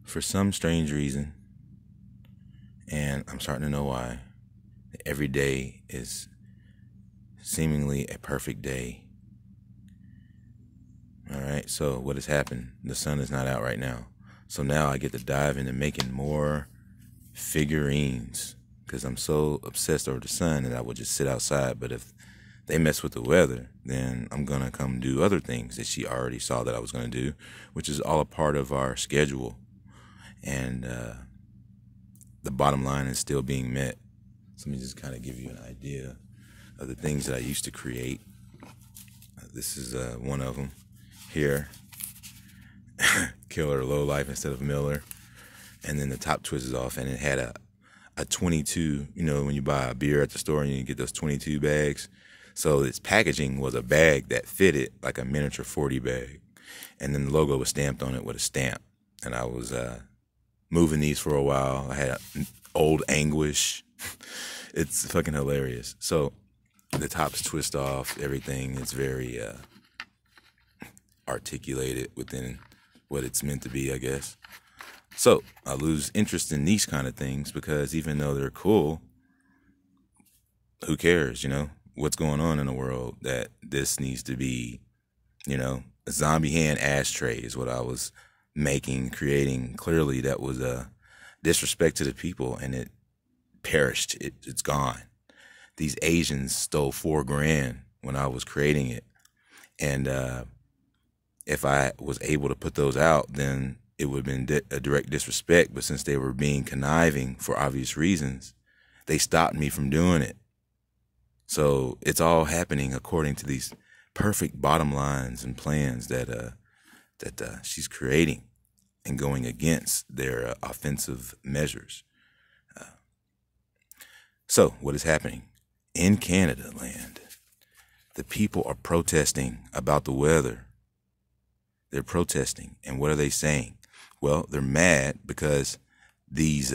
For some strange reason, and I'm starting to know why, every day is seemingly a perfect day. Alright, so what has happened? The sun is not out right now. So now I get to dive into making more figurines because I'm so obsessed over the sun that I would just sit outside. But if they mess with the weather, then I'm going to come do other things that she already saw that I was going to do, which is all a part of our schedule. And the bottom line is still being met. So let me just kind of give you an idea of the things that I used to create. This is one of them here. Killer low life instead of Miller. And then the top twist is off, and it had a 22, you know, when you buy a beer at the store and you get those 22 bags. So its packaging was a bag that fitted like a miniature 40 bag. And then the logo was stamped on it with a stamp. And I was moving these for a while. I had old anguish. It's fucking hilarious. So the tops twist off. Everything is very articulated within what it's meant to be, I guess. So I lose interest in these kind of things because even though they're cool, who cares, you know? What's going on in the world that this needs to be, you know? A zombie hand ashtray is what I was making, creating. Clearly that was a disrespect to the people, and it perished. It's gone. These Asians stole $4,000 when I was creating it. And if I was able to put those out, then it would have been a direct disrespect. But since they were being conniving for obvious reasons, they stopped me from doing it. So it's all happening according to these perfect bottom lines and plans that she's creating and going against their offensive measures. So what is happening? In Canada land, the people are protesting about the weather. They're protesting. And what are they saying? Well, they're mad because these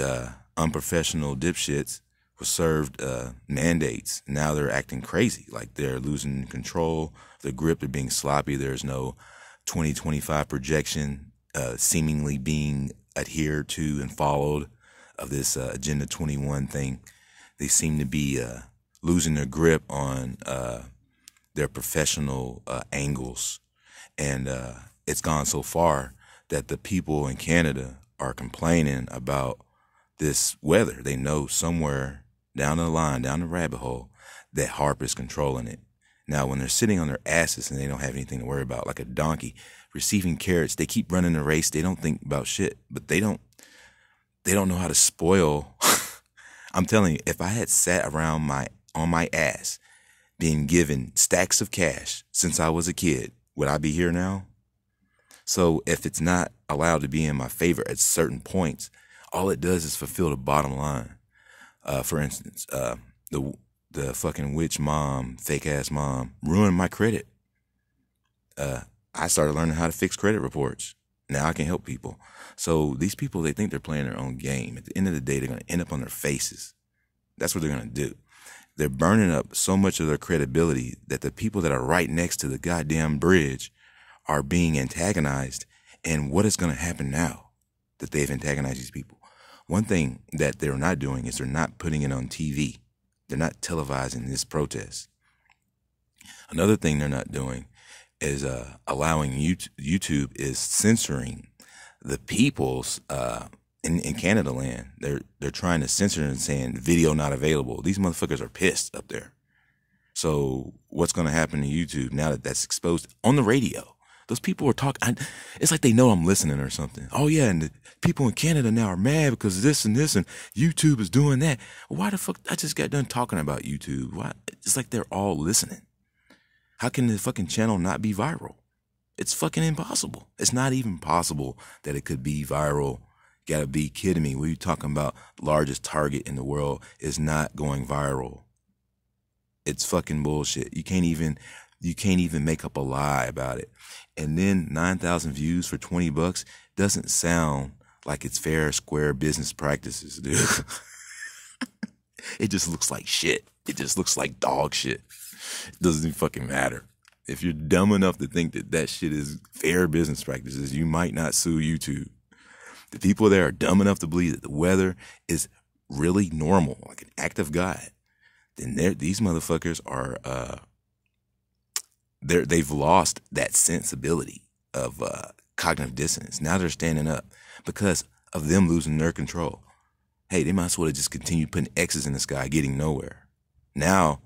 unprofessional dipshits were served mandates. Now they're acting crazy, like they're losing control, the grip, they're being sloppy. There's no 2025 projection seemingly being adhered to and followed of this Agenda 21 thing. They seem to be losing their grip on their professional angles. And it's gone so far that the people in Canada are complaining about this weather. They know somewhere down the line, down the rabbit hole, that HARP is controlling it. Now, when they're sitting on their asses and they don't have anything to worry about, like a donkey receiving carrots, they keep running the race. They don't think about shit, but they don't know how to spoil. I'm telling you, if I had sat around on my ass being given stacks of cash since I was a kid, would I be here now? So if it's not allowed to be in my favor at certain points, all it does is fulfill the bottom line. For instance, the fucking witch mom, fake ass mom, ruined my credit. I started learning how to fix credit reports. Now I can help people. So these people, they think they're playing their own game. At the end of the day, they're going to end up on their faces. That's what they're going to do. They're burning up so much of their credibility that the people that are right next to the goddamn bridge are being antagonized. And what is going to happen now that they've antagonized these people? One thing that they're not doing is they're not putting it on TV. They're not televising this protest. Another thing they're not doing is allowing YouTube is censoring the people's in Canada land. They're trying to censor and saying video not available. These motherfuckers are pissed up there. So what's going to happen to YouTube now that that's exposed on the radio? Those people are talking. It's like they know I'm listening or something. Oh yeah, and the people in Canada now are mad because this and this, and YouTube is doing that. Why the fuck? I just got done talking about YouTube. Why? It's like they're all listening. How can the fucking channel not be viral? It's fucking impossible. It's not even possible that it could be viral. You gotta be kidding me. What are you talking about? The largest target in the world is not going viral. It's fucking bullshit. You can't even make up a lie about it. And then 9,000 views for $20 doesn't sound like it's fair, square business practices, dude. It just looks like shit. It just looks like dog shit. It doesn't even fucking matter. If you're dumb enough to think that that shit is fair business practices, you might not sue YouTube. The people there are dumb enough to believe that the weather is really normal, like an act of God. Then these motherfuckers are they've lost that sensibility of cognitive dissonance. Now they're standing up because of them losing their control. Hey, they might as well have just continued putting X's in the sky, getting nowhere. Now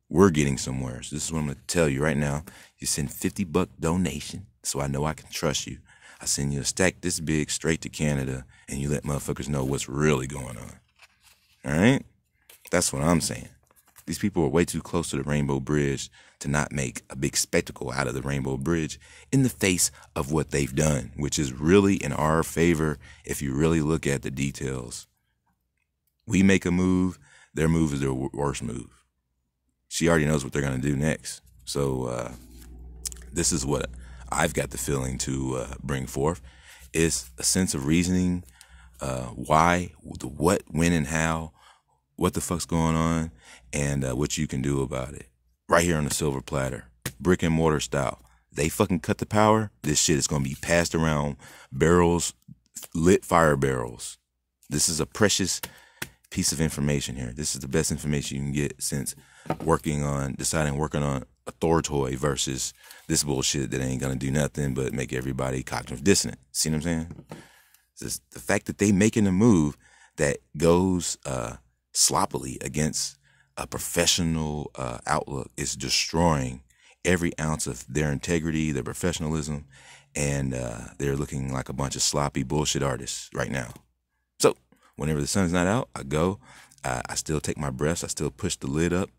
we're getting somewhere. So this is what I'm going to tell you right now. You send $50 donation so I know I can trust you. I send you a stack this big straight to Canada, and you let motherfuckers know what's really going on. All right? That's what I'm saying. These people are way too close to the Rainbow Bridge to not make a big spectacle out of the Rainbow Bridge in the face of what they've done, which is really in our favor if you really look at the details. We make a move, their move is their worst move. She already knows what they're going to do next. So this is what I've got the feeling to bring forth is a sense of reasoning, why, the what, when, and how, what the fuck's going on, and what you can do about it. Right here on the silver platter, brick and mortar style. They fucking cut the power. This shit is going to be passed around barrels, lit fire barrels. This is a precious piece of information here. This is the best information you can get since working on a Thor toy versus this bullshit that ain't gonna do nothing but make everybody cognitive dissonant. See what I'm saying? It's the fact that they making a move that goes sloppily against a professional outlook is destroying every ounce of their integrity, their professionalism, and they're looking like a bunch of sloppy bullshit artists right now. So whenever the sun's not out, I go. I still take my breaths. I still push the lid up.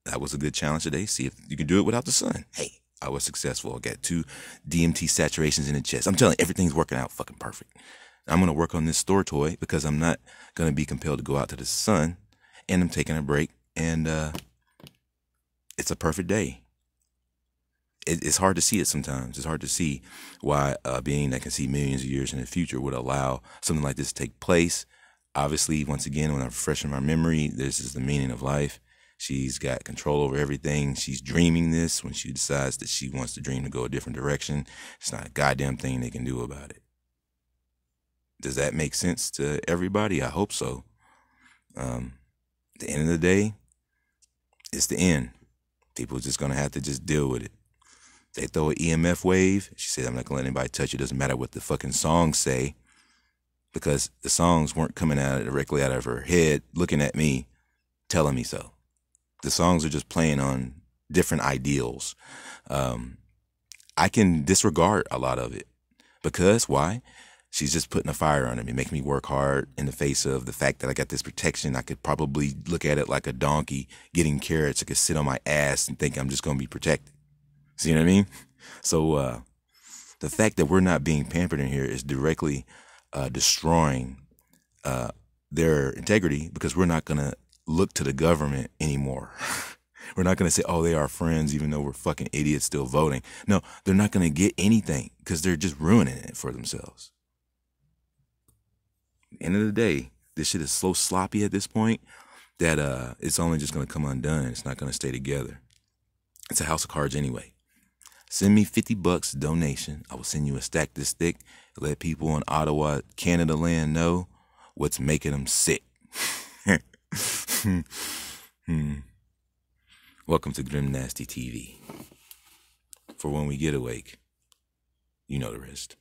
That was a good challenge today. See if you can do it without the sun. Hey, I was successful. I got 2 DMT saturations in the chest. I'm telling you, everything's working out fucking perfect. I'm going to work on this Thor toy because I'm not going to be compelled to go out to the sun, and I'm taking a break, and it's a perfect day. It's hard to see it sometimes. It's hard to see why a being that can see millions of years in the future would allow something like this to take place. Obviously, once again, when I'm fresh in my memory, this is the meaning of life. She's got control over everything. She's dreaming this when she decides that she wants the dream to go a different direction. It's not a goddamn thing they can do about it. Does that make sense to everybody? I hope so. At the end of the day, it's the end. People are just going to have to just deal with it. They throw an EMF wave. She said, I'm not going to let anybody touch it. It doesn't matter what the fucking songs say, because the songs weren't coming out directly out of her head, looking at me, telling me so. The songs are just playing on different ideals. I can disregard a lot of it because why? She's just putting a fire under me, making me work hard in the face of the fact that I got this protection. I could probably look at it like a donkey getting carrots. I could sit on my ass and think I'm just going to be protected. See what I mean? So the fact that we're not being pampered in here is directly destroying their integrity, because we're not going to look to the government anymore. We're not going to say, oh, they are friends, even though we're fucking idiots still voting. No, they're not going to get anything because they're just ruining it for themselves. At the end of the day, this shit is so sloppy at this point that it's only just going to come undone. It's not going to stay together. It's a house of cards anyway. Send me $50 donation. I will send you a stack this thick. Let people in Ottawa, Canada land know what's making them sick. Welcome to Grimnasty TV. For when we get awake, you know the rest.